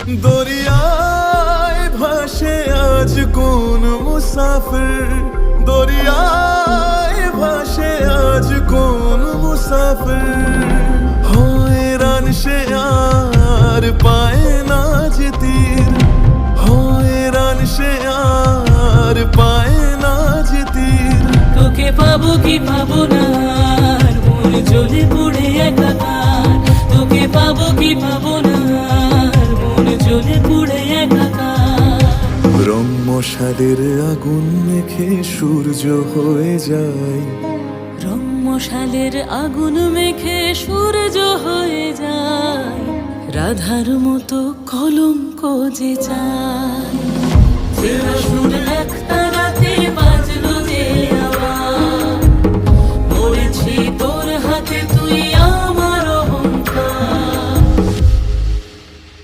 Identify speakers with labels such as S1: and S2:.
S1: দরিয়ায় ভাসে আজ কোন মুসাফির, দরিয়ায় ভাসে আজ কোন মুসাফির। হয়রান সে আর পায় না যে তীর, হয়রান সে আর পায় না যে তীর।
S2: তোকে পাবো কি পাবো না, আর মন জ্বলে পুড়ে একাকার। তোকে পাবো কি পাবো না, আর মন জ্বলে পুড়ে একাকার।
S1: রংমশালের আগুন মেখে সূর্য হয়ে যায়,
S2: রংমশালের আগুন মেখে সূর্য হয়ে যায়। রাধার মতো কলঙ্ক যে চায়, যে আসুন একটা